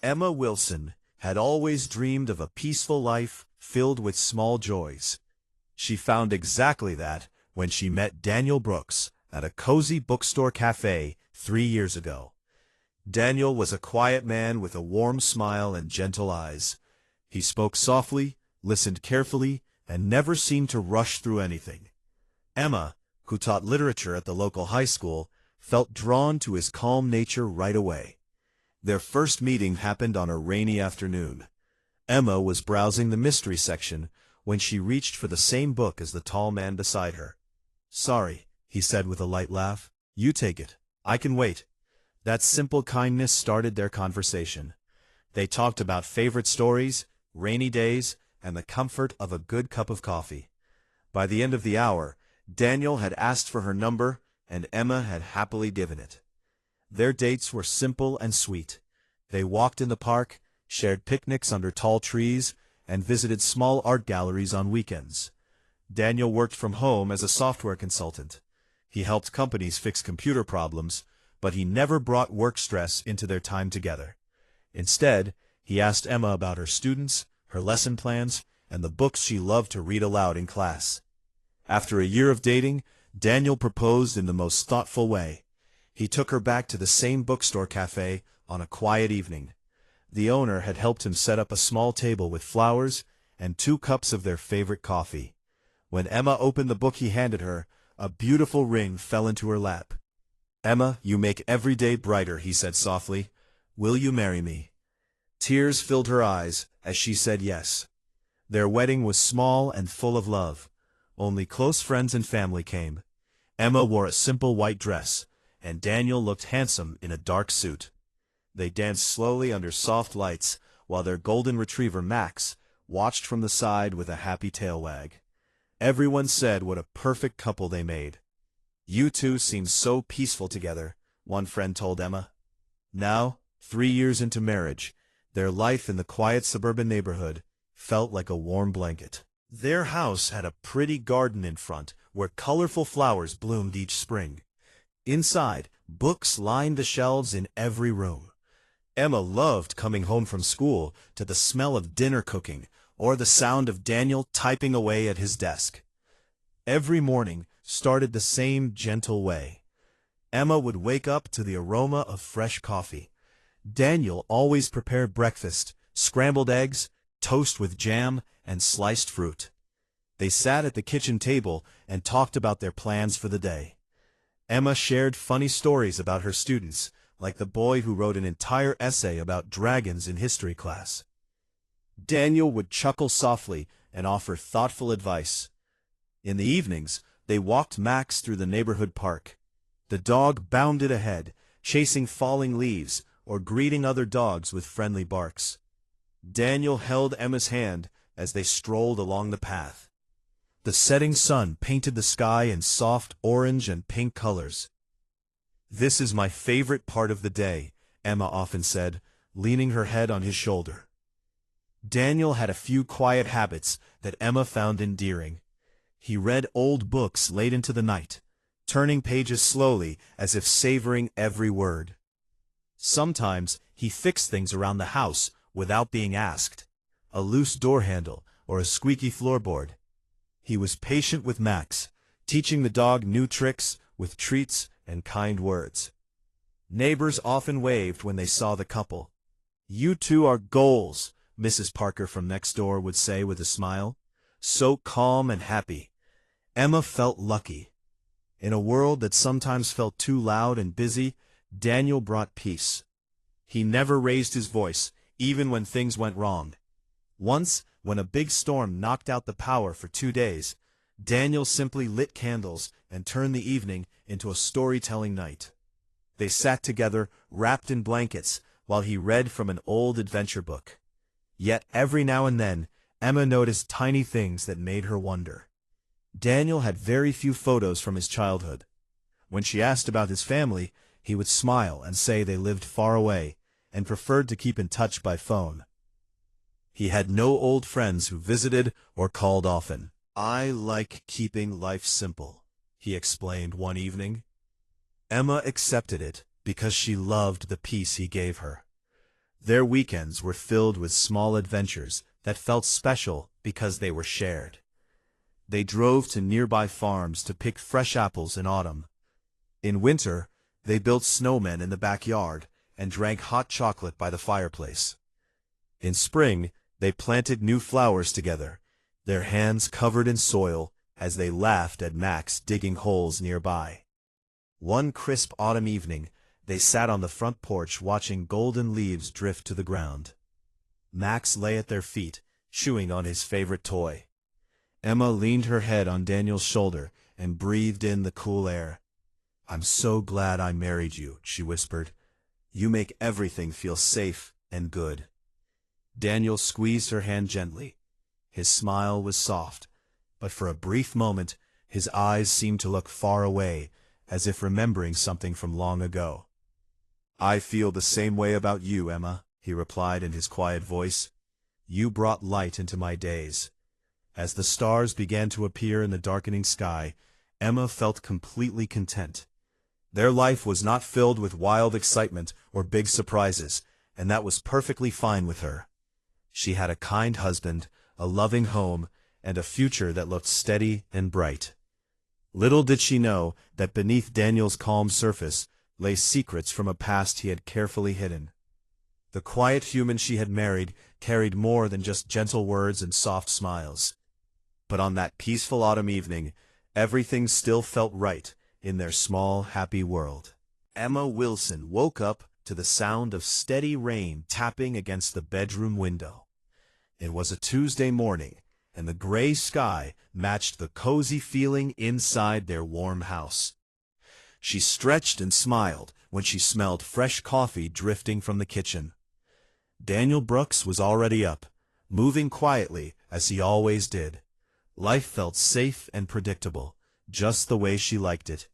Emma Wilson had always dreamed of a peaceful life filled with small joys. She found exactly that when she met Daniel Brooks at a cozy bookstore cafe 3 years ago. Daniel was a quiet man with a warm smile and gentle eyes. He spoke softly, listened carefully, and never seemed to rush through anything. Emma, who taught literature at the local high school, felt drawn to his calm nature right away. Their first meeting happened on a rainy afternoon. Emma was browsing the mystery section when she reached for the same book as the tall man beside her. "Sorry," he said with a light laugh. "You take it. I can wait." That simple kindness started their conversation. They talked about favorite stories, rainy days, and the comfort of a good cup of coffee. By the end of the hour, Daniel had asked for her number, and Emma had happily given it. Their dates were simple and sweet. They walked in the park, shared picnics under tall trees, and visited small art galleries on weekends. Daniel worked from home as a software consultant. He helped companies fix computer problems, but he never brought work stress into their time together. Instead, he asked Emma about her students, her lesson plans, and the books she loved to read aloud in class. After a year of dating, Daniel proposed in the most thoughtful way. He took her back to the same bookstore cafe on a quiet evening. The owner had helped him set up a small table with flowers and 2 cups of their favorite coffee. When Emma opened the book he handed her, a beautiful ring fell into her lap. "Emma, you make every day brighter," he said softly. "Will you marry me?" Tears filled her eyes as she said yes. Their wedding was small and full of love. Only close friends and family came. Emma wore a simple white dress, and Daniel looked handsome in a dark suit. They danced slowly under soft lights, while their golden retriever Max watched from the side with a happy tail wag. Everyone said what a perfect couple they made. "You two seem so peaceful together," one friend told Emma. Now, 3 years into marriage, their life in the quiet suburban neighborhood felt like a warm blanket. Their house had a pretty garden in front where colorful flowers bloomed each spring. Inside, books lined the shelves in every room. Emma loved coming home from school to the smell of dinner cooking or the sound of Daniel typing away at his desk. Every morning started the same gentle way. Emma would wake up to the aroma of fresh coffee. Daniel always prepared breakfast, scrambled eggs, toast with jam, and sliced fruit. They sat at the kitchen table and talked about their plans for the day. Emma shared funny stories about her students, like the boy who wrote an entire essay about dragons in history class. Daniel would chuckle softly and offer thoughtful advice. In the evenings, they walked Max through the neighborhood park. The dog bounded ahead, chasing falling leaves or greeting other dogs with friendly barks. Daniel held Emma's hand as they strolled along the path. The setting sun painted the sky in soft orange and pink colors. "This is my favorite part of the day," Emma often said, leaning her head on his shoulder. Daniel had a few quiet habits that Emma found endearing. He read old books late into the night, turning pages slowly as if savoring every word. Sometimes he fixed things around the house without being asked, a loose door handle or a squeaky floorboard. He was patient with Max, teaching the dog new tricks with treats and kind words. Neighbors often waved when they saw the couple. "You two are goals," Mrs. Parker from next door would say with a smile. So calm and happy. Emma felt lucky. In a world that sometimes felt too loud and busy, Daniel brought peace. He never raised his voice, even when things went wrong. Once, when a big storm knocked out the power for 2 days, Daniel simply lit candles and turned the evening into a storytelling night. They sat together, wrapped in blankets, while he read from an old adventure book. Yet every now and then, Emma noticed tiny things that made her wonder. Daniel had very few photos from his childhood. When she asked about his family, he would smile and say they lived far away and preferred to keep in touch by phone. He had no old friends who visited or called often. "I like keeping life simple," he explained one evening. Emma accepted it because she loved the peace he gave her. Their weekends were filled with small adventures that felt special because they were shared. They drove to nearby farms to pick fresh apples in autumn. In winter, they built snowmen in the backyard and drank hot chocolate by the fireplace. In spring, they planted new flowers together, their hands covered in soil as they laughed at Max digging holes nearby. One crisp autumn evening, they sat on the front porch watching golden leaves drift to the ground. Max lay at their feet, chewing on his favorite toy. Emma leaned her head on Daniel's shoulder and breathed in the cool air. "I'm so glad I married you," she whispered. "You make everything feel safe and good." Daniel squeezed her hand gently. His smile was soft, but for a brief moment his eyes seemed to look far away, as if remembering something from long ago. "I feel the same way about you, Emma," he replied in his quiet voice. "You brought light into my days." As the stars began to appear in the darkening sky, Emma felt completely content. Their life was not filled with wild excitement or big surprises, and that was perfectly fine with her. She had a kind husband, a loving home, and a future that looked steady and bright. Little did she know that beneath Daniel's calm surface lay secrets from a past he had carefully hidden. The quiet human she had married carried more than just gentle words and soft smiles. But on that peaceful autumn evening, everything still felt right in their small, happy world. Emma Wilson woke up to the sound of steady rain tapping against the bedroom window. It was a Tuesday morning, and the gray sky matched the cozy feeling inside their warm house. She stretched and smiled when she smelled fresh coffee drifting from the kitchen. Daniel Brooks was already up, moving quietly as he always did. Life felt safe and predictable, just the way she liked it.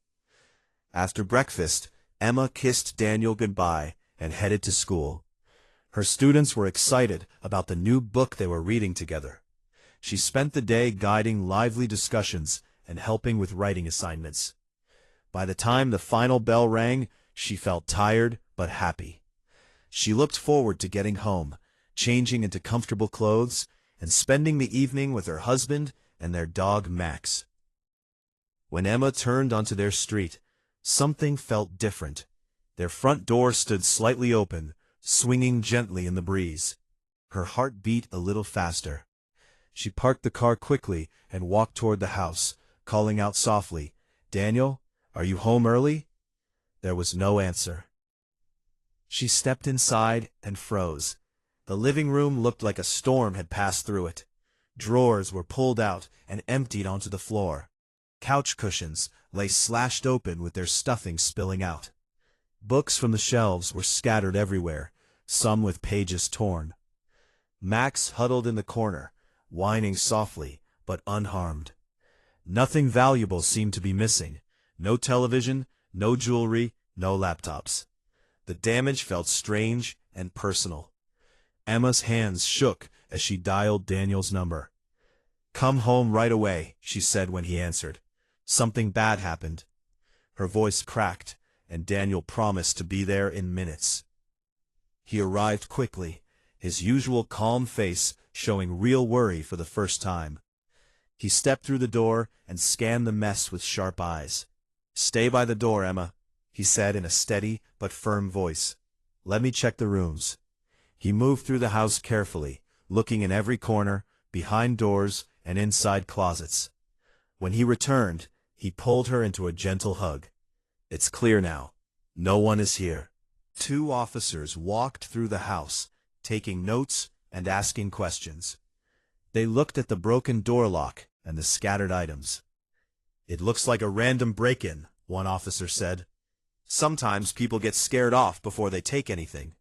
After breakfast, Emma kissed Daniel goodbye and headed to school. Her students were excited about the new book they were reading together. She spent the day guiding lively discussions and helping with writing assignments. By the time the final bell rang, she felt tired but happy. She looked forward to getting home, changing into comfortable clothes, and spending the evening with her husband and their dog Max. When Emma turned onto their street, something felt different. Their front door stood slightly open, swinging gently in the breeze. Her heart beat a little faster. She parked the car quickly and walked toward the house, calling out softly, "Daniel, are you home early?" There was no answer. She stepped inside and froze. The living room looked like a storm had passed through it. Drawers were pulled out and emptied onto the floor. Couch cushions lay slashed open with their stuffing spilling out. Books from the shelves were scattered everywhere, some with pages torn. Max huddled in the corner, whining softly, but unharmed. Nothing valuable seemed to be missing. No television, no jewelry, no laptops. The damage felt strange and personal. Emma's hands shook as she dialed Daniel's number. "Come home right away," she said when he answered. "Something bad happened." Her voice cracked, and Daniel promised to be there in minutes. He arrived quickly, his usual calm face showing real worry for the first time. He stepped through the door and scanned the mess with sharp eyes. "Stay by the door, Emma," he said in a steady but firm voice. "Let me check the rooms." He moved through the house carefully, looking in every corner, behind doors, and inside closets. When he returned, he pulled her into a gentle hug. "It's clear now. No one is here." Two officers walked through the house, taking notes and asking questions. They looked at the broken door lock and the scattered items. "It looks like a random break-in," one officer said. "Sometimes people get scared off before they take anything.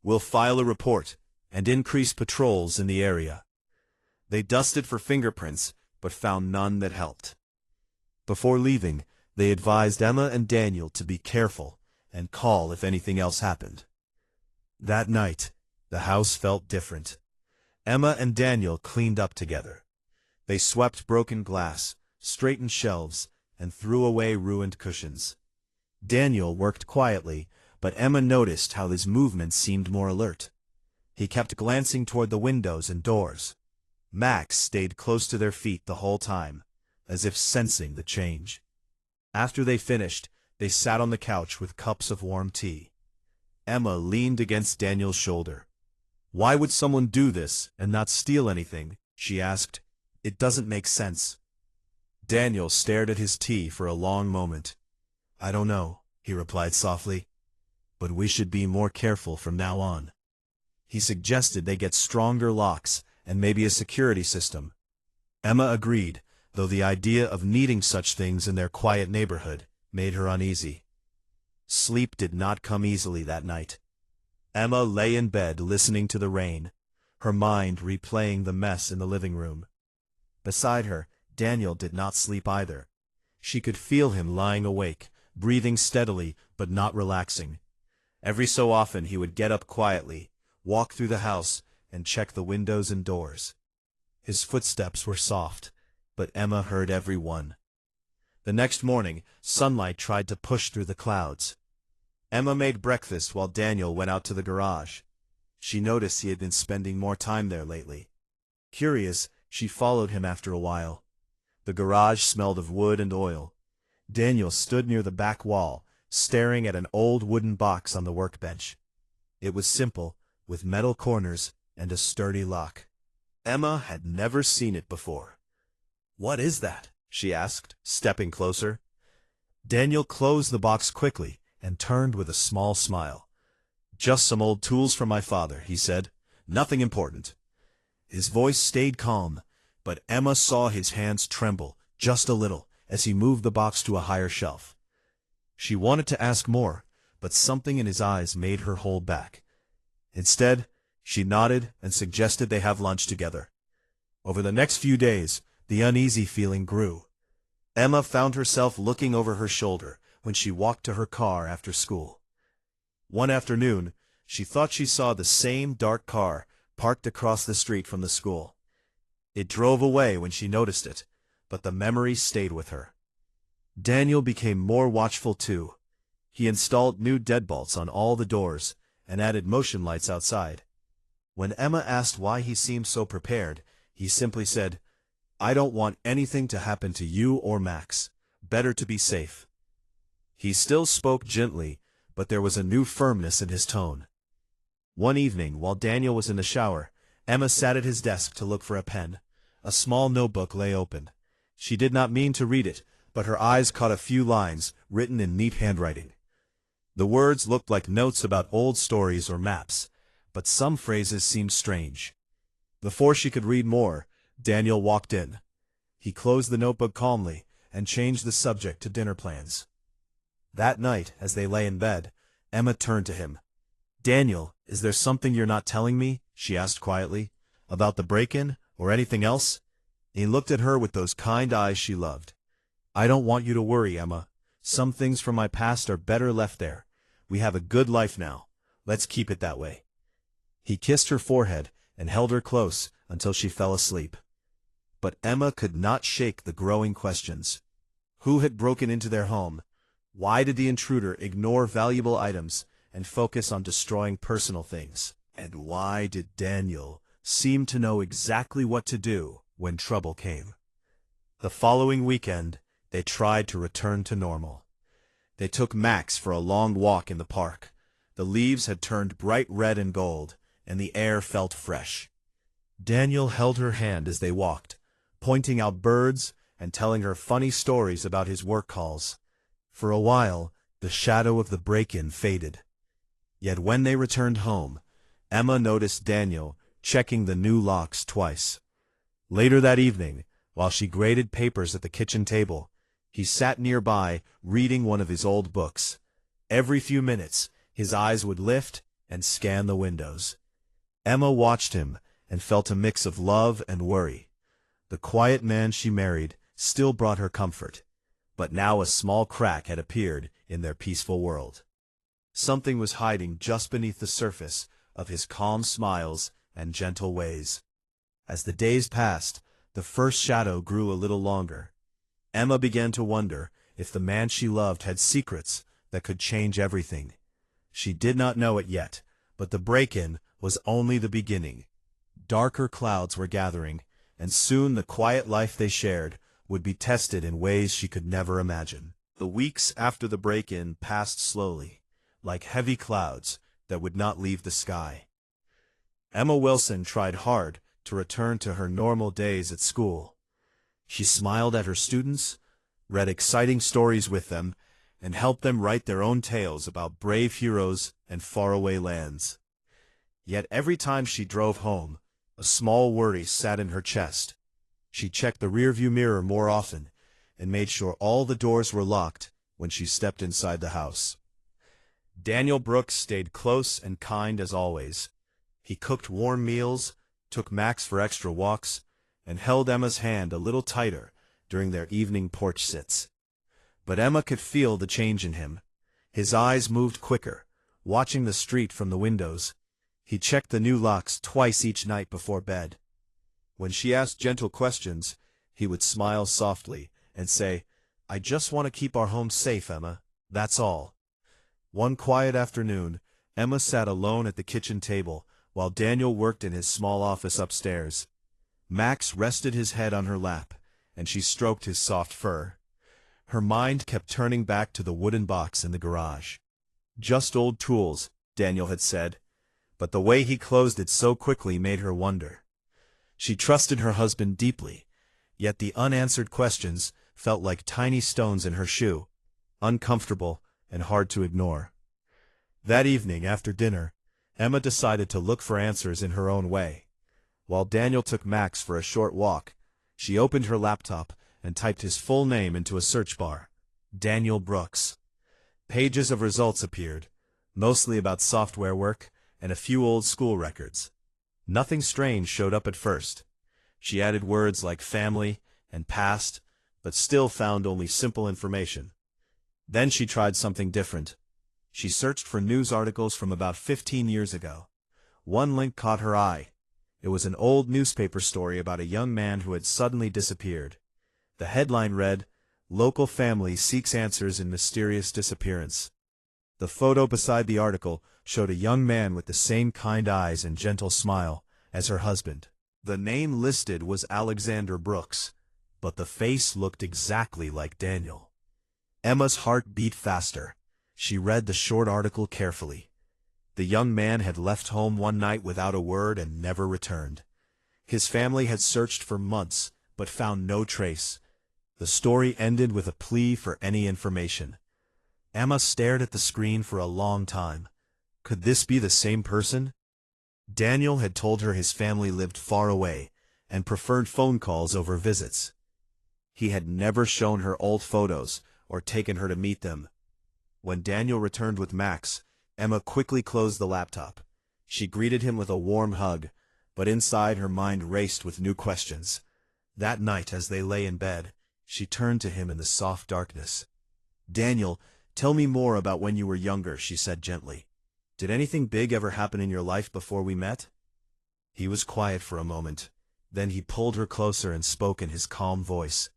We'll file a report and increase patrols in the area." They dusted for fingerprints, but found none that helped. Before leaving, they advised Emma and Daniel to be careful and call if anything else happened. That night, the house felt different. Emma and Daniel cleaned up together. They swept broken glass, straightened shelves, and threw away ruined cushions. Daniel worked quietly, but Emma noticed how his movements seemed more alert. He kept glancing toward the windows and doors. Max stayed close to their feet the whole time, as if sensing the change. After they finished, they sat on the couch with cups of warm tea. Emma leaned against Daniel's shoulder. "Why would someone do this and not steal anything?" she asked. "It doesn't make sense." Daniel stared at his tea for a long moment. "I don't know," he replied softly. "But we should be more careful from now on." He suggested they get stronger locks and maybe a security system. Emma agreed, though the idea of needing such things in their quiet neighborhood made her uneasy. Sleep did not come easily that night. Emma lay in bed listening to the rain, her mind replaying the mess in the living room. Beside her, Daniel did not sleep either. She could feel him lying awake, breathing steadily but not relaxing. Every so often he would get up quietly, walk through the house, and check the windows and doors. His footsteps were soft, but Emma heard every one. The next morning, sunlight tried to push through the clouds. Emma made breakfast while Daniel went out to the garage. She noticed he had been spending more time there lately. Curious, she followed him after a while. The garage smelled of wood and oil. Daniel stood near the back wall, staring at an old wooden box on the workbench. It was simple, with metal corners and a sturdy lock. Emma had never seen it before. "What is that?" she asked, stepping closer. Daniel closed the box quickly and turned with a small smile. "Just some old tools from my father," he said. "Nothing important." His voice stayed calm, but Emma saw his hands tremble just a little as he moved the box to a higher shelf. She wanted to ask more, but something in his eyes made her hold back. Instead, she nodded and suggested they have lunch together. Over the next few days, the uneasy feeling grew. Emma found herself looking over her shoulder when she walked to her car after school. One afternoon, she thought she saw the same dark car parked across the street from the school. It drove away when she noticed it, but the memory stayed with her. Daniel became more watchful too. He installed new deadbolts on all the doors and added motion lights outside. When Emma asked why he seemed so prepared, he simply said, "I don't want anything to happen to you or Max. Better to be safe." He still spoke gently, but there was a new firmness in his tone. One evening, while Daniel was in the shower, Emma sat at his desk to look for a pen. A small notebook lay open. She did not mean to read it, but her eyes caught a few lines written in neat handwriting. The words looked like notes about old stories or maps, but some phrases seemed strange. Before she could read more, Daniel walked in. He closed the notebook calmly and changed the subject to dinner plans. That night, as they lay in bed, Emma turned to him. "Daniel, is there something you're not telling me?" she asked quietly. "About the break-in, or anything else?" He looked at her with those kind eyes she loved. "I don't want you to worry, Emma. Some things from my past are better left there. We have a good life now. Let's keep it that way." He kissed her forehead and held her close until she fell asleep. But Emma could not shake the growing questions. Who had broken into their home? Why did the intruder ignore valuable items and focus on destroying personal things? And why did Daniel seem to know exactly what to do when trouble came? The following weekend, they tried to return to normal. They took Max for a long walk in the park. The leaves had turned bright red and gold, and the air felt fresh. Daniel held her hand as they walked, pointing out birds and telling her funny stories about his work calls. For a while, the shadow of the break-in faded. Yet when they returned home, Emma noticed Daniel checking the new locks twice. Later that evening, while she graded papers at the kitchen table, he sat nearby reading one of his old books. Every few minutes, his eyes would lift and scan the windows. Emma watched him and felt a mix of love and worry. The quiet man she married still brought her comfort, but now a small crack had appeared in their peaceful world. Something was hiding just beneath the surface of his calm smiles and gentle ways. As the days passed, the first shadow grew a little longer. Emma began to wonder if the man she loved had secrets that could change everything. She did not know it yet, but the break-in was only the beginning. Darker clouds were gathering, and soon the quiet life they shared would be tested in ways she could never imagine. The weeks after the break-in passed slowly, like heavy clouds that would not leave the sky. Emma Wilson tried hard to return to her normal days at school. She smiled at her students, read exciting stories with them, and helped them write their own tales about brave heroes and faraway lands. Yet every time she drove home, a small worry sat in her chest. She checked the rearview mirror more often and made sure all the doors were locked when she stepped inside the house. Daniel Brooks stayed close and kind as always. He cooked warm meals, took Max for extra walks, and held Emma's hand a little tighter during their evening porch sits. But Emma could feel the change in him. His eyes moved quicker, watching the street from the windows. He checked the new locks twice each night before bed. When she asked gentle questions, he would smile softly and say, "I just want to keep our home safe, Emma. That's all." One quiet afternoon, Emma sat alone at the kitchen table while Daniel worked in his small office upstairs. Max rested his head on her lap, and she stroked his soft fur. Her mind kept turning back to the wooden box in the garage. "Just old tools," Daniel had said, but the way he closed it so quickly made her wonder. She trusted her husband deeply, yet the unanswered questions felt like tiny stones in her shoe, uncomfortable and hard to ignore. That evening, after dinner, Emma decided to look for answers in her own way. While Daniel took Max for a short walk, she opened her laptop and typed his full name into a search bar. Daniel Brooks. Pages of results appeared, mostly about software work and a few old school records. Nothing strange showed up at first. She added words like family and past, but still found only simple information. Then she tried something different. She searched for news articles from about 15 years ago. One link caught her eye. It was an old newspaper story about a young man who had suddenly disappeared. The headline read, "Local Family Seeks Answers in Mysterious Disappearance." The photo beside the article showed a young man with the same kind eyes and gentle smile as her husband. The name listed was Alexander Brooks, but the face looked exactly like Daniel. Emma's heart beat faster. She read the short article carefully. The young man had left home one night without a word and never returned. His family had searched for months, but found no trace. The story ended with a plea for any information. Emma stared at the screen for a long time. Could this be the same person? Daniel had told her his family lived far away and preferred phone calls over visits. He had never shown her old photos or taken her to meet them. When Daniel returned with Max, Emma quickly closed the laptop. She greeted him with a warm hug, but inside her mind raced with new questions. That night, as they lay in bed, she turned to him in the soft darkness. "Daniel, tell me more about when you were younger," she said gently. "Did anything big ever happen in your life before we met?" He was quiet for a moment. Then he pulled her closer and spoke in his calm voice.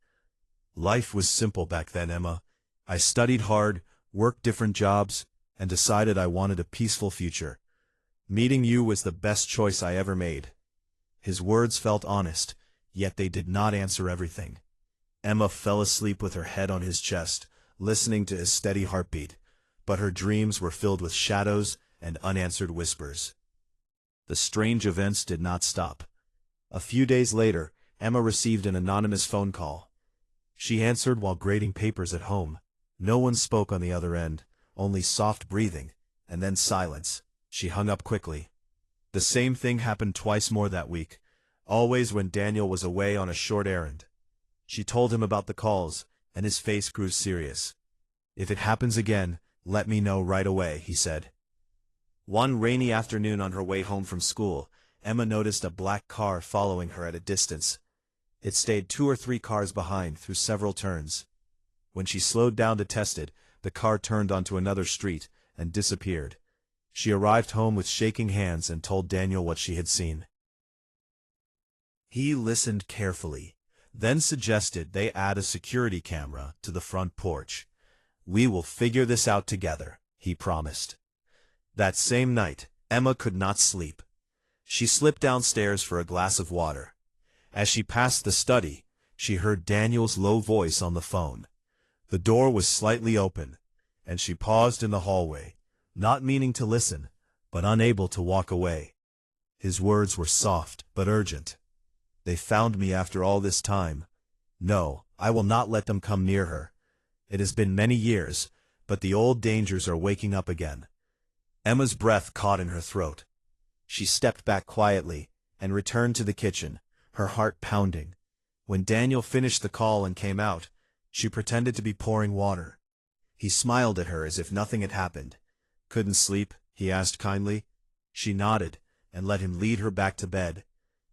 "Life was simple back then, Emma. I studied hard, worked different jobs, and decided I wanted a peaceful future. Meeting you was the best choice I ever made." His words felt honest, yet they did not answer everything. Emma fell asleep with her head on his chest, listening to his steady heartbeat, but her dreams were filled with shadows and unanswered whispers. The strange events did not stop. A few days later, Emma received an anonymous phone call. She answered while grading papers at home. No one spoke on the other end, only soft breathing, and then silence. She hung up quickly. The same thing happened twice more that week, always when Daniel was away on a short errand. She told him about the calls, and his face grew serious. "If it happens again, let me know right away," he said. One rainy afternoon on her way home from school, Emma noticed a black car following her at a distance. It stayed 2 or 3 cars behind through several turns. When she slowed down to test it, the car turned onto another street and disappeared. She arrived home with shaking hands and told Daniel what she had seen. He listened carefully, then suggested they add a security camera to the front porch. "We will figure this out together," he promised. That same night, Emma could not sleep. She slipped downstairs for a glass of water. As she passed the study, she heard Daniel's low voice on the phone. The door was slightly open, and she paused in the hallway, not meaning to listen, but unable to walk away. His words were soft but urgent. "They found me after all this time. No, I will not let them come near her. It has been many years, but the old dangers are waking up again." Emma's breath caught in her throat. She stepped back quietly and returned to the kitchen, her heart pounding. When Daniel finished the call and came out, she pretended to be pouring water. He smiled at her as if nothing had happened. "Couldn't sleep?" he asked kindly. She nodded and let him lead her back to bed,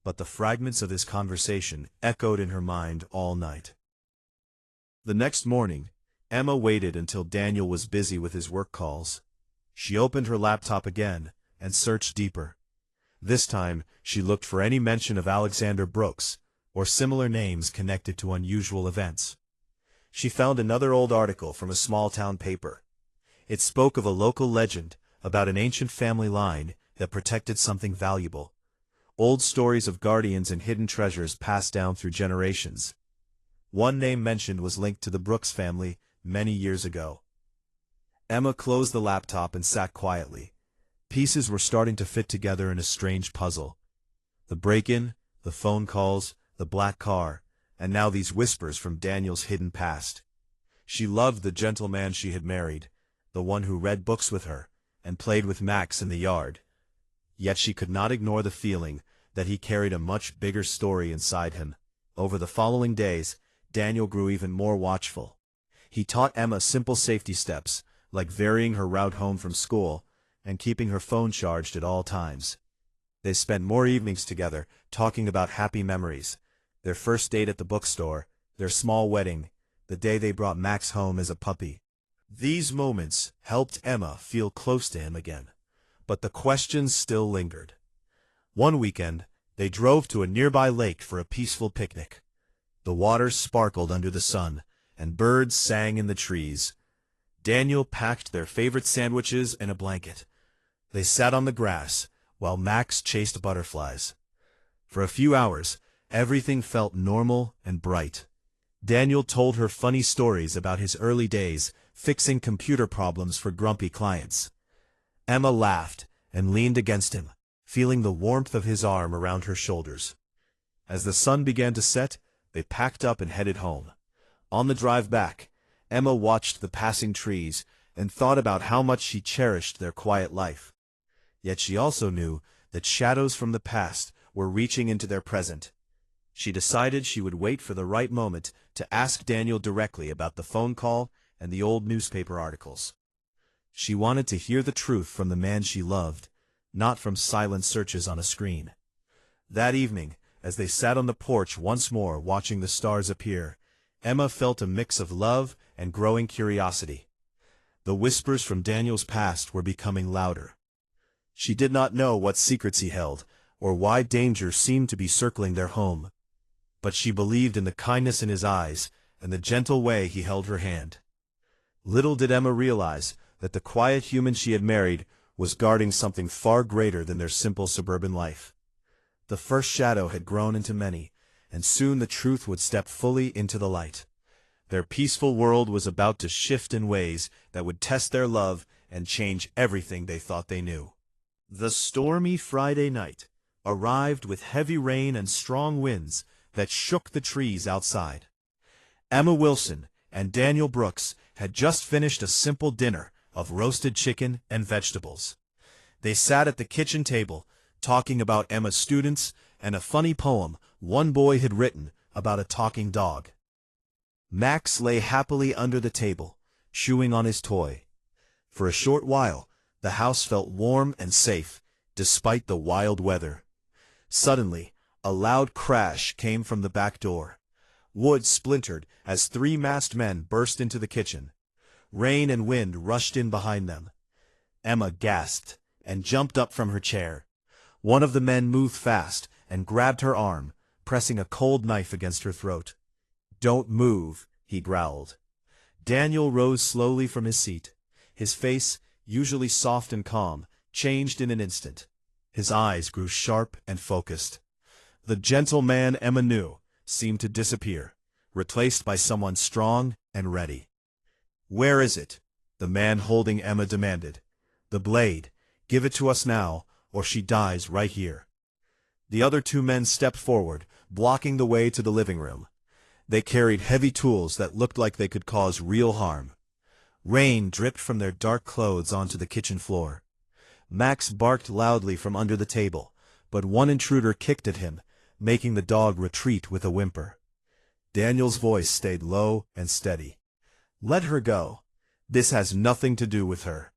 but the fragments of his conversation echoed in her mind all night. The next morning, Emma waited until Daniel was busy with his work calls. She opened her laptop again and searched deeper. This time, she looked for any mention of Alexander Brooks, or similar names connected to unusual events. She found another old article from a small-town paper. It spoke of a local legend about an ancient family line that protected something valuable. Old stories of guardians and hidden treasures passed down through generations. One name mentioned was linked to the Brooks family many years ago. Emma closed the laptop and sat quietly. Pieces were starting to fit together in a strange puzzle. The break-in, the phone calls, the black car, and now these whispers from Daniel's hidden past. She loved the gentleman she had married, the one who read books with her and played with Max in the yard. Yet she could not ignore the feeling that he carried a much bigger story inside him. Over the following days, Daniel grew even more watchful. He taught Emma simple safety steps, like varying her route home from school and keeping her phone charged at all times. They spent more evenings together, talking about happy memories, their first date at the bookstore, their small wedding, the day they brought Max home as a puppy. These moments helped Emma feel close to him again, but the questions still lingered. One weekend, they drove to a nearby lake for a peaceful picnic. The water sparkled under the sun, and birds sang in the trees. Daniel packed their favorite sandwiches in a blanket. They sat on the grass, while Max chased butterflies. For a few hours, everything felt normal and bright. Daniel told her funny stories about his early days fixing computer problems for grumpy clients. Emma laughed and leaned against him, feeling the warmth of his arm around her shoulders. As the sun began to set, they packed up and headed home. On the drive back, Emma watched the passing trees and thought about how much she cherished their quiet life. Yet she also knew that shadows from the past were reaching into their present. She decided she would wait for the right moment to ask Daniel directly about the phone call and the old newspaper articles. She wanted to hear the truth from the man she loved, not from silent searches on a screen. That evening, as they sat on the porch once more watching the stars appear, Emma felt a mix of love and growing curiosity. The whispers from Daniel's past were becoming louder. She did not know what secrets he held, or why danger seemed to be circling their home. But she believed in the kindness in his eyes and the gentle way he held her hand. Little did Emma realize that the quiet human she had married was guarding something far greater than their simple suburban life. The first shadow had grown into many, and soon the truth would step fully into the light. Their peaceful world was about to shift in ways that would test their love and change everything they thought they knew. The stormy Friday night arrived with heavy rain and strong winds that shook the trees outside. Emma Wilson and Daniel Brooks had just finished a simple dinner of roasted chicken and vegetables. They sat at the kitchen table, talking about Emma's students and a funny poem one boy had written about a talking dog. Max lay happily under the table, chewing on his toy. For a short while, the house felt warm and safe, despite the wild weather. Suddenly, a loud crash came from the back door. Wood splintered as three masked men burst into the kitchen. Rain and wind rushed in behind them. Emma gasped and jumped up from her chair. One of the men moved fast and grabbed her arm, pressing a cold knife against her throat. "Don't move," he growled. Daniel rose slowly from his seat, his face usually soft and calm, changed in an instant. His eyes grew sharp and focused. The gentle man Emma knew seemed to disappear, replaced by someone strong and ready. "Where is it?" the man holding Emma demanded. "The blade. Give it to us now, or she dies right here." The other two men stepped forward, blocking the way to the living room. They carried heavy tools that looked like they could cause real harm. Rain dripped from their dark clothes onto the kitchen floor. Max barked loudly from under the table, but one intruder kicked at him, making the dog retreat with a whimper. Daniel's voice stayed low and steady. "Let her go. This has nothing to do with her."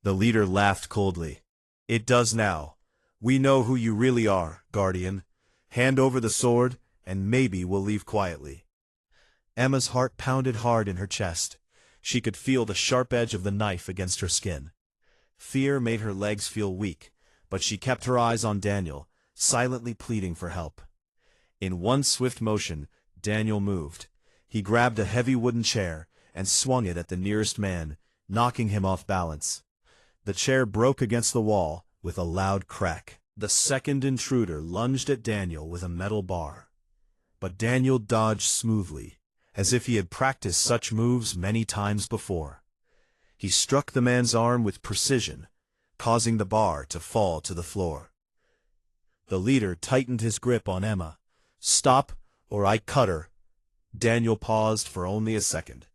The leader laughed coldly. "It does now. We know who you really are, Guardian. Hand over the sword, and maybe we'll leave quietly." Emma's heart pounded hard in her chest. She could feel the sharp edge of the knife against her skin. Fear made her legs feel weak, but she kept her eyes on Daniel, silently pleading for help. In one swift motion, Daniel moved. He grabbed a heavy wooden chair and swung it at the nearest man, knocking him off balance. The chair broke against the wall with a loud crack. The second intruder lunged at Daniel with a metal bar. But Daniel dodged smoothly, as if he had practiced such moves many times before. He struck the man's arm with precision, causing the bar to fall to the floor. The leader tightened his grip on Emma. "Stop, or I cut her." Daniel paused for only a second.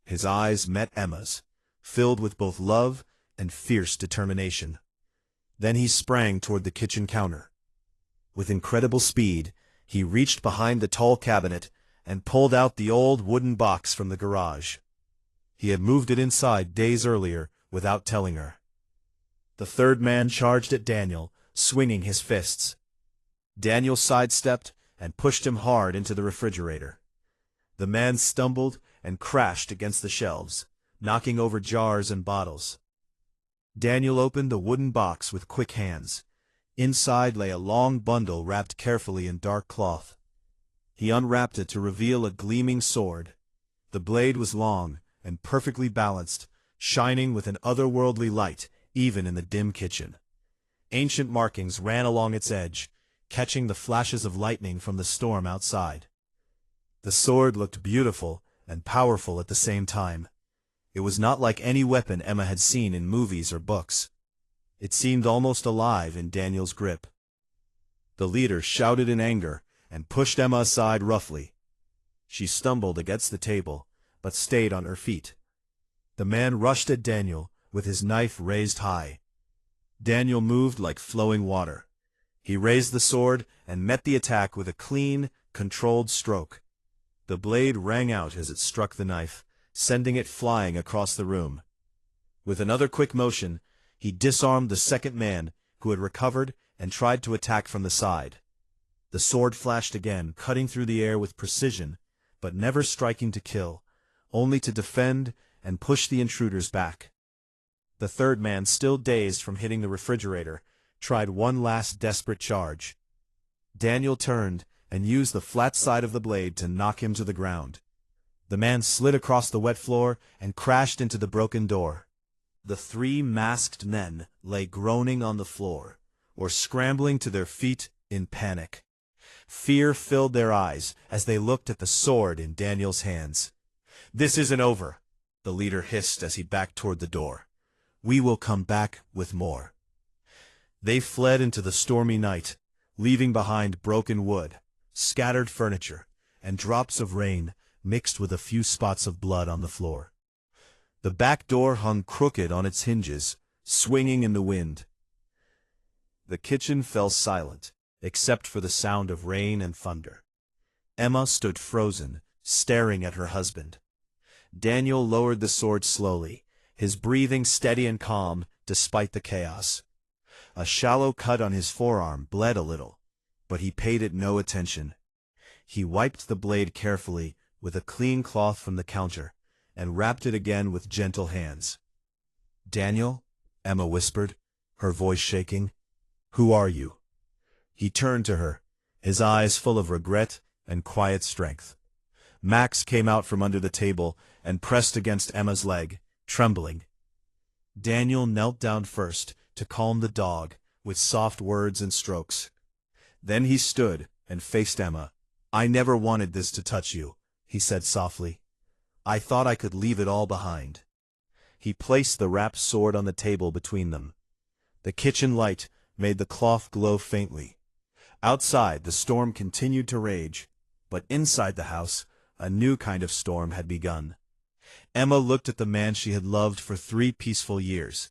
His eyes met Emma's, filled with both love and fierce determination. Then he sprang toward the kitchen counter. With incredible speed, he reached behind the tall cabinet and pulled out the old wooden box from the garage. He had moved it inside days earlier without telling her. The third man charged at Daniel, swinging his fists. Daniel sidestepped and pushed him hard into the refrigerator. The man stumbled and crashed against the shelves, knocking over jars and bottles. Daniel opened the wooden box with quick hands. Inside lay a long bundle wrapped carefully in dark cloth. He unwrapped it to reveal a gleaming sword. The blade was long and perfectly balanced, shining with an otherworldly light even in the dim kitchen. Ancient markings ran along its edge, catching the flashes of lightning from the storm outside. The sword looked beautiful and powerful at the same time. It was not like any weapon Emma had seen in movies or books. It seemed almost alive in Daniel's grip. The leader shouted in anger and pushed Emma aside roughly. She stumbled against the table, but stayed on her feet. The man rushed at Daniel with his knife raised high. Daniel moved like flowing water. He raised the sword and met the attack with a clean, controlled stroke. The blade rang out as it struck the knife, sending it flying across the room. With another quick motion, he disarmed the second man, who had recovered and tried to attack from the side. The sword flashed again, cutting through the air with precision, but never striking to kill, only to defend and push the intruders back. The third man, still dazed from hitting the refrigerator, tried one last desperate charge. Daniel turned and used the flat side of the blade to knock him to the ground. The man slid across the wet floor and crashed into the broken door. The three masked men lay groaning on the floor, or scrambling to their feet in panic. Fear filled their eyes as they looked at the sword in Daniel's hands. "This isn't over," the leader hissed as he backed toward the door. "We will come back with more." They fled into the stormy night, leaving behind broken wood, scattered furniture, and drops of rain mixed with a few spots of blood on the floor. The back door hung crooked on its hinges, swinging in the wind. The kitchen fell silent, except for the sound of rain and thunder. Emma stood frozen, staring at her husband. Daniel lowered the sword slowly, his breathing steady and calm despite the chaos. A shallow cut on his forearm bled a little, but he paid it no attention. He wiped the blade carefully with a clean cloth from the counter, and wrapped it again with gentle hands. "Daniel," Emma whispered, her voice shaking, "who are you?" He turned to her, his eyes full of regret and quiet strength. Max came out from under the table and pressed against Emma's leg, trembling. Daniel knelt down first to calm the dog with soft words and strokes. Then he stood and faced Emma. "I never wanted this to touch you," he said softly. "I thought I could leave it all behind." He placed the wrapped sword on the table between them. The kitchen light made the cloth glow faintly. Outside, the storm continued to rage, but inside the house, a new kind of storm had begun. Emma looked at the man she had loved for 3 peaceful years.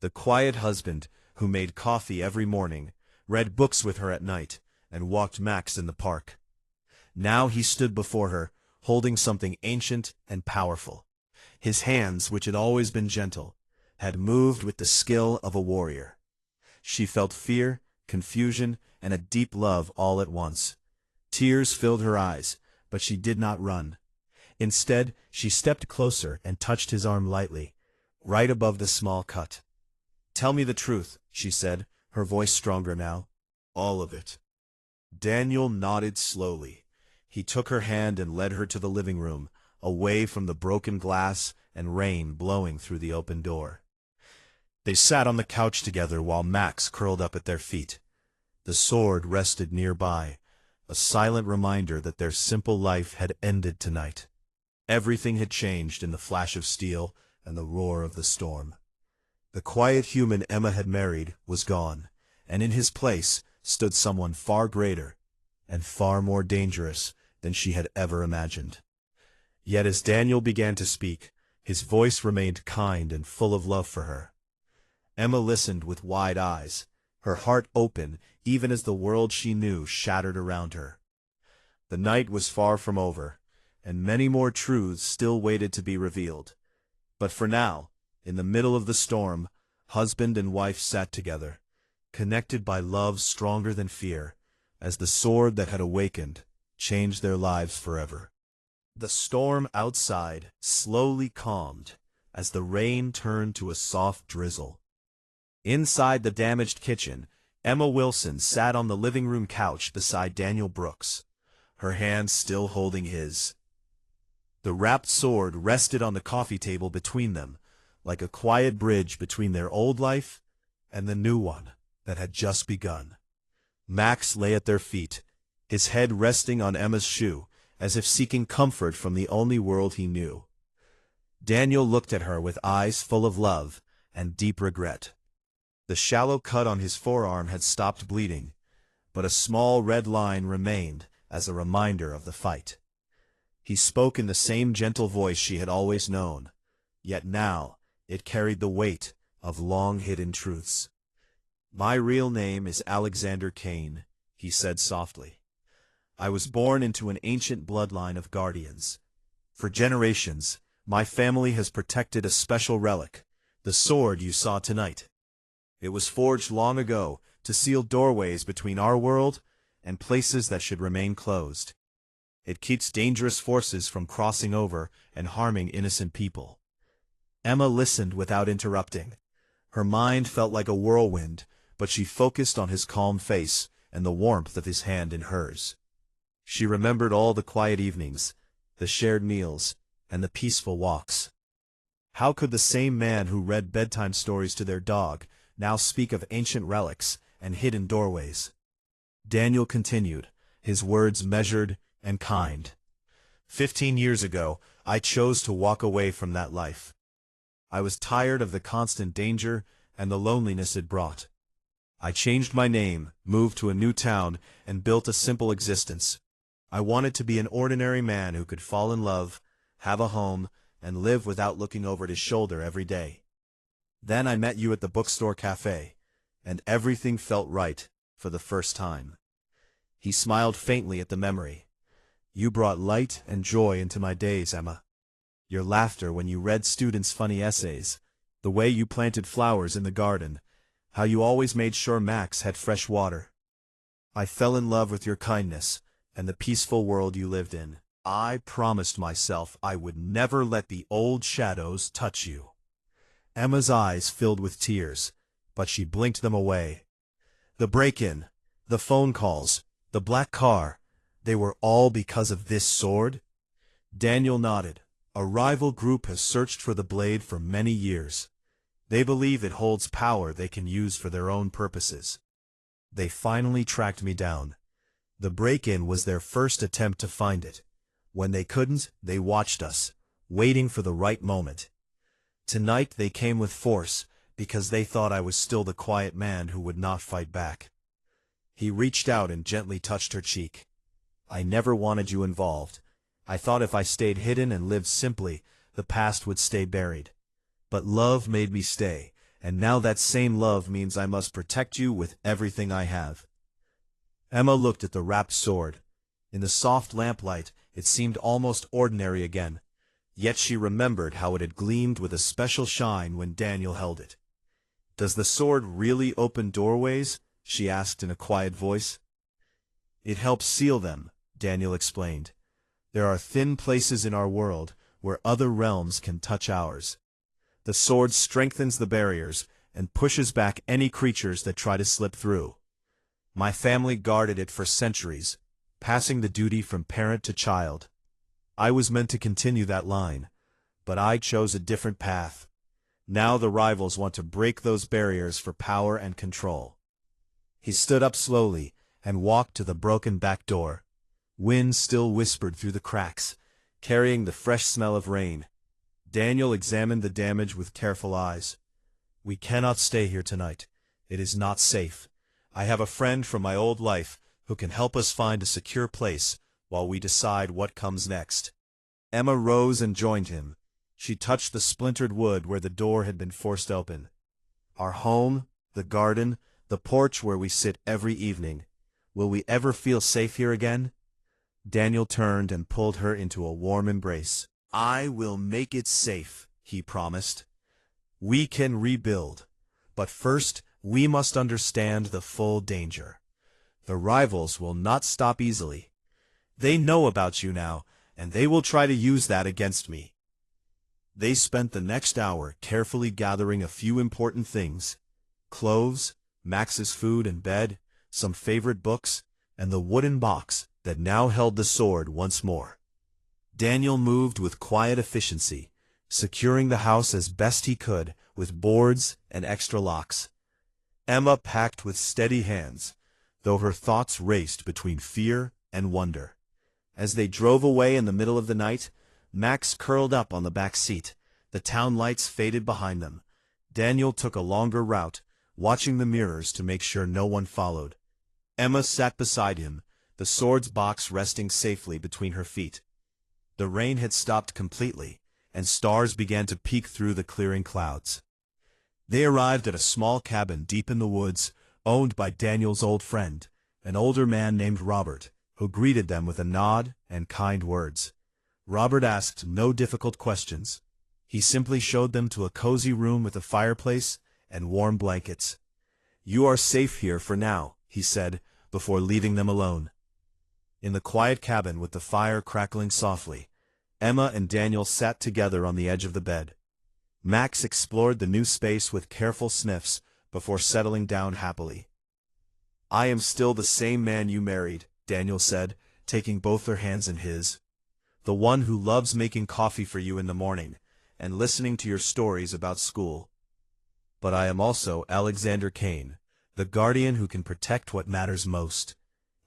The quiet husband who made coffee every morning, read books with her at night, and walked Max in the park. Now he stood before her, holding something ancient and powerful. His hands, which had always been gentle, had moved with the skill of a warrior. She felt fear, confusion, and a deep love all at once. Tears filled her eyes, but she did not run. Instead, she stepped closer and touched his arm lightly, right above the small cut. "Tell me the truth," she said, her voice stronger now. "All of it." Daniel nodded slowly. He took her hand and led her to the living room, away from the broken glass and rain blowing through the open door. They sat on the couch together while Max curled up at their feet. The sword rested nearby, a silent reminder that their simple life had ended tonight. Everything had changed in the flash of steel and the roar of the storm. The quiet human Emma had married was gone, and in his place stood someone far greater and far more dangerous than she had ever imagined. Yet as Daniel began to speak, his voice remained kind and full of love for her. Emma listened with wide eyes, her heart open even as the world she knew shattered around her. The night was far from over, and many more truths still waited to be revealed. But for now, in the middle of the storm, husband and wife sat together, connected by love stronger than fear, as the sword that had awakened changed their lives forever. The storm outside slowly calmed as the rain turned to a soft drizzle. Inside the damaged kitchen, Emma Wilson sat on the living room couch beside Daniel Brooks, her hand still holding his. The wrapped sword rested on the coffee table between them, like a quiet bridge between their old life and the new one that had just begun. Max lay at their feet, his head resting on Emma's shoe, as if seeking comfort from the only world he knew. Daniel looked at her with eyes full of love and deep regret. The shallow cut on his forearm had stopped bleeding, but a small red line remained as a reminder of the fight. He spoke in the same gentle voice she had always known, yet now it carried the weight of long-hidden truths. "My real name is Alexander Kane," he said softly. "I was born into an ancient bloodline of guardians. For generations, my family has protected a special relic, the sword you saw tonight. It was forged long ago to seal doorways between our world and places that should remain closed. It keeps dangerous forces from crossing over and harming innocent people." Emma listened without interrupting. Her mind felt like a whirlwind, but she focused on his calm face and the warmth of his hand in hers. She remembered all the quiet evenings, the shared meals, and the peaceful walks. How could the same man who read bedtime stories to their dog now speak of ancient relics and hidden doorways? Daniel continued, his words measured and kind. 15 years ago, I chose to walk away from that life. I was tired of the constant danger and the loneliness it brought. I changed my name, moved to a new town, and built a simple existence. I wanted to be an ordinary man who could fall in love, have a home, and live without looking over his shoulder every day. Then I met you at the bookstore cafe, and everything felt right for the first time. He smiled faintly at the memory. You brought light and joy into my days, Emma. Your laughter when you read students' funny essays, the way you planted flowers in the garden, how you always made sure Max had fresh water. I fell in love with your kindness and the peaceful world you lived in. I promised myself I would never let the old shadows touch you. Emma's eyes filled with tears, but she blinked them away. The break-in, the phone calls, the black car, they were all because of this sword? Daniel nodded. A rival group has searched for the blade for many years. They believe it holds power they can use for their own purposes. They finally tracked me down. The break-in was their first attempt to find it. When they couldn't, they watched us, waiting for the right moment. Tonight they came with force, because they thought I was still the quiet man who would not fight back. He reached out and gently touched her cheek. I never wanted you involved. I thought if I stayed hidden and lived simply, the past would stay buried. But love made me stay, and now that same love means I must protect you with everything I have. Emma looked at the wrapped sword. In the soft lamplight, it seemed almost ordinary again. Yet she remembered how it had gleamed with a special shine when Daniel held it. "Does the sword really open doorways?" she asked in a quiet voice. "It helps seal them," Daniel explained. "There are thin places in our world where other realms can touch ours. The sword strengthens the barriers and pushes back any creatures that try to slip through. My family guarded it for centuries, passing the duty from parent to child. I was meant to continue that line, but I chose a different path. Now the rivals want to break those barriers for power and control." He stood up slowly and walked to the broken back door. Wind still whispered through the cracks, carrying the fresh smell of rain. Daniel examined the damage with careful eyes. "We cannot stay here tonight. It is not safe. I have a friend from my old life who can help us find a secure place while we decide what comes next." Emma rose and joined him. She touched the splintered wood where the door had been forced open. "Our home, the garden, the porch where we sit every evening. Will we ever feel safe here again?" Daniel turned and pulled her into a warm embrace. "I will make it safe," he promised. "We can rebuild. But first, we must understand the full danger. The rivals will not stop easily. They know about you now, and they will try to use that against me." They spent the next hour carefully gathering a few important things: clothes, Max's food and bed, some favorite books, and the wooden box that now held the sword once more. Daniel moved with quiet efficiency, securing the house as best he could with boards and extra locks. Emma packed with steady hands, though her thoughts raced between fear and wonder. As they drove away in the middle of the night, Max curled up on the back seat. The town lights faded behind them. Daniel took a longer route, watching the mirrors to make sure no one followed. Emma sat beside him, the sword's box resting safely between her feet. The rain had stopped completely, and stars began to peek through the clearing clouds. They arrived at a small cabin deep in the woods, owned by Daniel's old friend, an older man named Robert, who greeted them with a nod and kind words. Robert asked no difficult questions. He simply showed them to a cozy room with a fireplace and warm blankets. "You are safe here for now," he said, before leaving them alone. In the quiet cabin with the fire crackling softly, Emma and Daniel sat together on the edge of the bed. Max explored the new space with careful sniffs before settling down happily. "I am still the same man you married," Daniel said, taking both their hands in his. "The one who loves making coffee for you in the morning and listening to your stories about school. But I am also Alexander Kane, the guardian who can protect what matters most.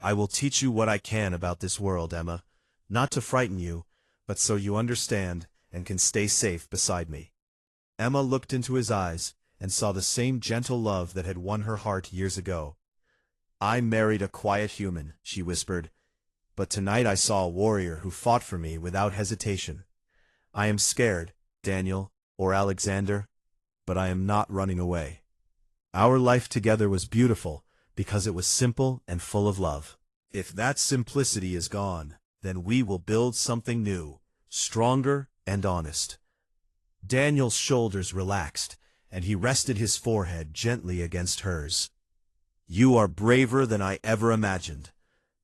I will teach you what I can about this world, Emma, not to frighten you, but so you understand and can stay safe beside me." Emma looked into his eyes and saw the same gentle love that had won her heart years ago. "I married a quiet human," she whispered, "but tonight I saw a warrior who fought for me without hesitation. I am scared, Daniel, or Alexander, but I am not running away. Our life together was beautiful because it was simple and full of love. If that simplicity is gone, then we will build something new, stronger and honest." Daniel's shoulders relaxed, and he rested his forehead gently against hers. "You are braver than I ever imagined.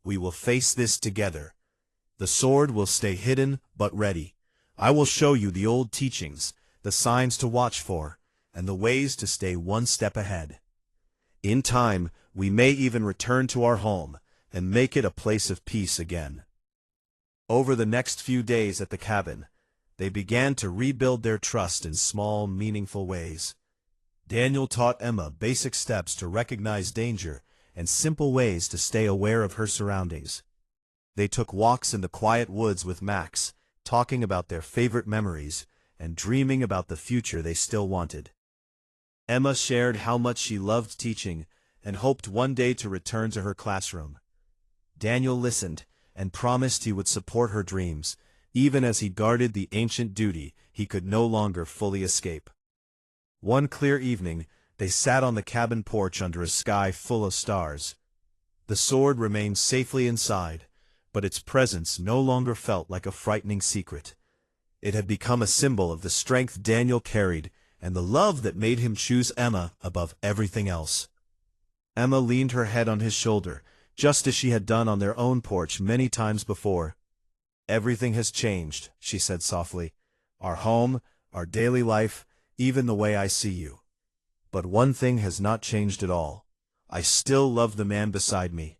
We will face this together. The sword will stay hidden but ready. I will show you the old teachings, the signs to watch for, and the ways to stay one step ahead. In time, we may even return to our home and make it a place of peace again." Over the next few days at the cabin, they began to rebuild their trust in small, meaningful ways. Daniel taught Emma basic steps to recognize danger and simple ways to stay aware of her surroundings. They took walks in the quiet woods with Max, talking about their favorite memories and dreaming about the future they still wanted. Emma shared how much she loved teaching and hoped one day to return to her classroom. Daniel listened and promised he would support her dreams, even as he guarded the ancient duty he could no longer fully escape. One clear evening, they sat on the cabin porch under a sky full of stars. The sword remained safely inside, but its presence no longer felt like a frightening secret. It had become a symbol of the strength Daniel carried and the love that made him choose Emma above everything else. Emma leaned her head on his shoulder, just as she had done on their own porch many times before. "Everything has changed," she said softly. "Our home, our daily life, even the way I see you. But one thing has not changed at all. I still love the man beside me,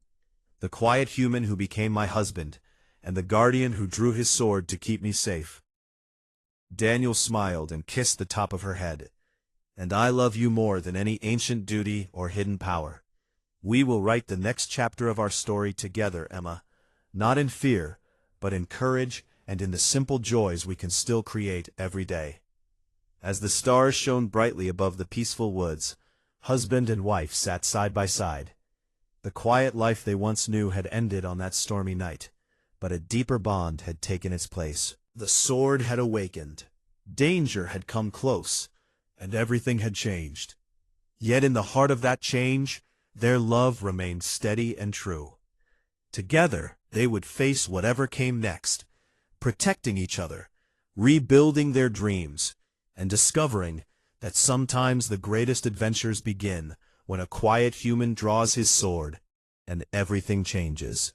the quiet human who became my husband, and the guardian who drew his sword to keep me safe." Daniel smiled and kissed the top of her head. "And I love you more than any ancient duty or hidden power. We will write the next chapter of our story together, Emma, not in fear, but in courage and in the simple joys we can still create every day." As the stars shone brightly above the peaceful woods, husband and wife sat side by side. The quiet life they once knew had ended on that stormy night, but a deeper bond had taken its place. The sword had awakened, danger had come close, and everything had changed. Yet in the heart of that change, their love remained steady and true. Together, they would face whatever came next, protecting each other, rebuilding their dreams, and discovering that sometimes the greatest adventures begin when a quiet human draws his sword and everything changes.